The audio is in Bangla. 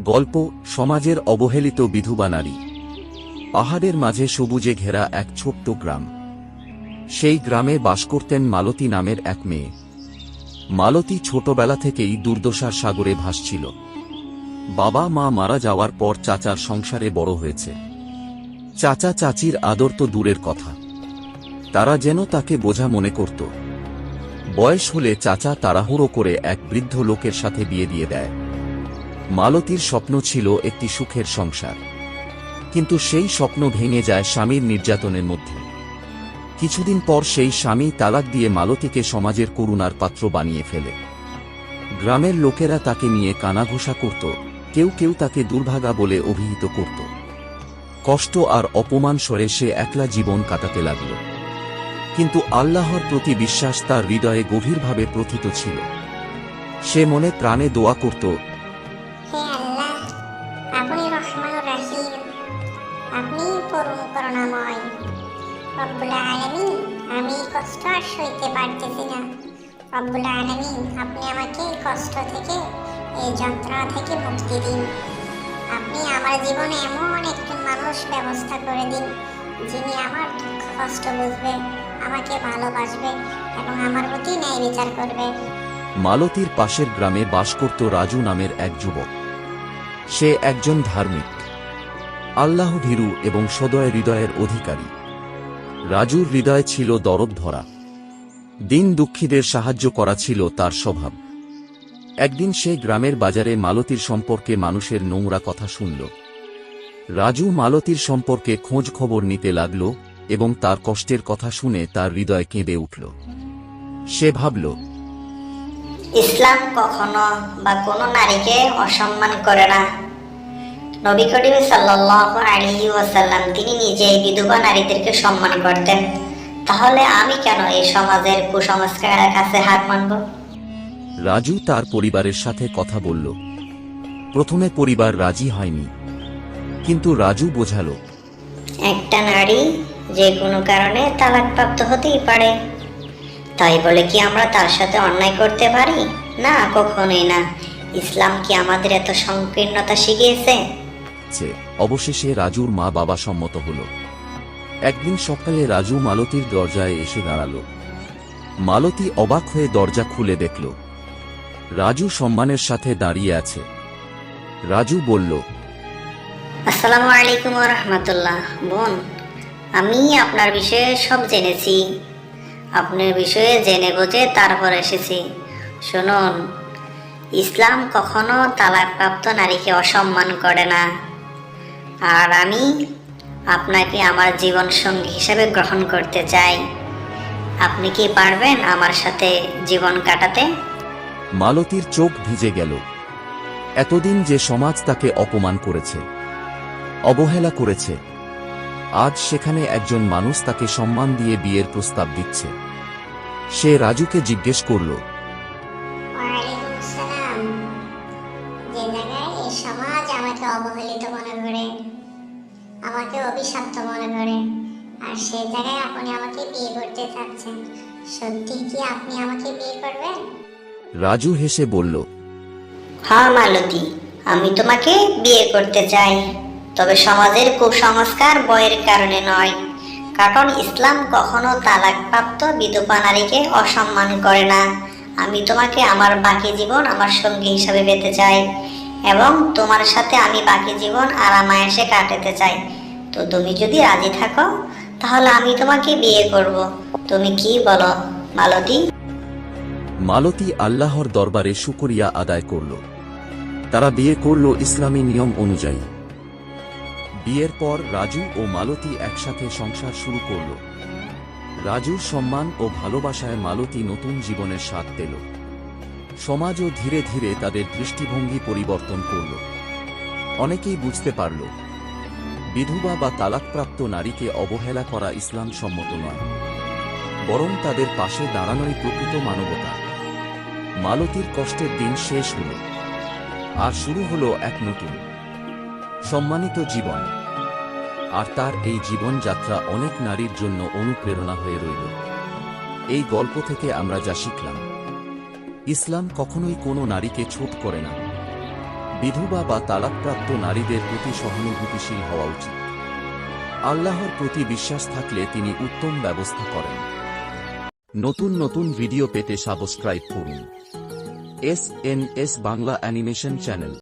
গল্প সমাজের অবহেলিত বিধবা নারী। পাহাড়ের মাঝে সবুজে ঘেরা এক ছোট্ট গ্রাম। সেই গ্রামে বাস করতেন মালতী নামের এক মেয়ে। মালতী ছোটবেলা থেকেই দুর্দশার সাগরে ভাসছিল। বাবা মা মারা যাওয়ার পর চাচার সংসারে বড় হয়েছে। চাচা চাচির আদর তো দূরের কথা, তারা যেন তাকে বোঝা মনে করত। বয়স হলে চাচা তাড়াহুড়ো করে এক বৃদ্ধ লোকের সাথে বিয়ে দিয়ে দেয়। মালতীর স্বপ্ন ছিল একটি সুখের সংসার, কিন্তু সেই স্বপ্ন ভেঙে যায় স্বামীর নির্যাতনের মধ্যে। কিছুদিন পর সেই স্বামী তালাক দিয়ে মালতীকে সমাজের করুণার পাত্র বানিয়ে ফেলে। গ্রামের লোকেরা তাকে নিয়ে কানাঘুষা করত, কেউ কেউ তাকে দুর্ভাগা বলে অভিহিত করত। কষ্ট আর অপমান সরে সে একলা জীবন কাটাতে লাগল। কিন্তু আল্লাহর প্রতি বিশ্বাস তার হৃদয়ে গভীরভাবে প্রথিত ছিল। সে মনে প্রাণে দোয়া করত, হে আল্লাহ, আপনি রহমান রহিম, আপনি পরম করুণাময়। রব্বুল আলামিন, আমি কষ্ট আর সইতে পারতেছি না। রব্বুল আলামিন, আপনি আমাকে এই কষ্ট থেকে, এই যন্ত্রণা থেকে মুক্তি দিন। আপনি আমার জীবনে এমন একজন মানুষ ব্যবস্থা করে দিন, যিনি আমার দুঃখ কষ্ট বুঝবে, আমাকে ভালোবাসবে এবং আমার প্রতি ন্যায় বিচার করবে। মালতীর পাশের গ্রামে বাস করত রাজু নামের এক যুবক। সে একজন ধার্মিক, আল্লাহ ভীরু এবং সদয় হৃদয়ের অধিকারী। রাজুর হৃদয় ছিল দরদ ভরা। দিন দুঃখীদের সাহায্য করা ছিল তার স্বভাব। একদিন সে গ্রামের বাজারে মালতীর সম্পর্কে মানুষের নোংরা কথা শুনল। রাজু মালতীর সম্পর্কে খোঁজ খবর নিতে লাগল এবং তার কষ্টের কথা শুনে তার হৃদয় কেঁদে উঠল। সে ভাবল, ইসলাম কখনো বা কোনো নারীকে অসম্মান করে না। নবী করিম সাল্লাল্লাহু আলাইহি ওয়াসাল্লাম তিনি নিজেই বিধবা নারীদেরকে সম্মান করতেন। তাহলে আমি কেন এই সমাজের কুসংস্কারের কাছে হার মানব? রাজু তার পরিবারের সাথে কথা বলল। প্রথমে পরিবার রাজি হয়নি, কিন্তু রাজু বোঝালো, একটা নারী যে কোনো কারণে তালাকপ্রাপ্ত হতেই পারে, তাই বলে কি আমরা তার সাথে অন্যায় করতে পারি? না, কখনোই না। ইসলাম কি আমাদের এত সংকীর্ণতা শিখিয়েছে? অবশেষে রাজুর মা বাবা সম্মত হল। একদিন সকালে রাজু মালতীর দরজায় এসে দাঁড়াল। মালতী অবাক হয়ে দরজা খুলে দেখল রাজু সম্মানের সাথে দাঁড়িয়ে আছে। রাজু বলল, আসসালামু আলাইকুম ওয়া রাহমাতুল্লাহ। বোন, আমি আপনার বিষয়ে সব জেনেছি। আপনার বিষয়ে জেনে বুঝে তারপর এসেছি। শুনুন, ইসলাম কখনো তালাকপ্রাপ্ত নারীকে অসম্মান করে না। আর আমি আপনাকে আমার জীবন সঙ্গী হিসেবে গ্রহণ করতে চাই। আপনি কি পারবেন আমার সাথে জীবন কাটাতে? মালতীর চোখ ভিজে গেল। এতদিন যে সমাজ তাকে অপমান করেছে, অবহেলা করেছে, আজ সেখানে একজন মানুষ তাকে সম্মান দিয়ে বিয়ের প্রস্তাব দিচ্ছে। সে রাজুকে জিজ্ঞেস করল, ওয়ালাইকুম আসসালাম। যে জায়গায় এই সমাজ আমাকে অবহেলিত মনে করে, আমাকে অভিশপ্ত মনে করে, আর সেই জায়গায় আপনি আমাকে বিয়ে করতে চাচ্ছেন, সত্যি কি আপনি আমাকে বিয়ে করবেন? রাজু হেসে বলল, হ্যাঁ মালতী, আমি তোমাকে বিয়ে করতে চাই, তবে সমাজের কুসংস্কার বয়ের কারণে নয়। কারণ ইসলাম কখনো তালাকপ্রাপ্ত বিধবা নারীকে অসম্মান করে না। আমি তোমাকে আমার বাকি জীবন আমার সঙ্গী হিসাবে পেতে চাই এবং তোমার সাথে আমি বাকি জীবন আরামায়েশে কাটাতে চাই। তো তুমি যদি রাজি থাকো তাহলে আমি তোমাকে বিয়ে করব। তুমি কি বলো মালতী? মালতী আল্লাহর দরবারে শুকরিয়া আদায় করল। তারা বিয়ে করল ইসলামী নিয়ম অনুযায়ী। বিয়ের পর রাজু ও মালতী একসাথে সংসার শুরু করল। রাজুর সম্মান ও ভালোবাসায় মালতী নতুন জীবনের স্বাদ পেল। সমাজও ধীরে ধীরে তাদের দৃষ্টিভঙ্গি পরিবর্তন করল। অনেকেই বুঝতে পারল, বিধবা বা তালাকপ্রাপ্ত নারীকে অবহেলা করা ইসলাম সম্মত নয়, বরং তাদের পাশে দাঁড়ানোই প্রকৃত মানবতা। মালতীর কষ্টের দিন শেষ হল, আর শুরু হলো এক নতুন সম্মানিত জীবন। আর তার এই জীবনযাত্রা অনেক নারীর জন্য অনুপ্রেরণা হয়ে রইল। এই গল্প থেকে আমরা যা শিখলাম, ইসলাম কখনোই কোনো নারীকে ছোট করে না, বিধবা বা তালাকপ্রাপ্ত নারীদের প্রতি সহানুভূতিশীল হওয়া উচিত। আল্লাহর প্রতি বিশ্বাস থাকলে তিনি উত্তম ব্যবস্থা করেন। নতুন নতুন ভিডিও পেতে সাবস্ক্রাইব করুন এস বাংলা অ্যানিমেশন চ্যানেল।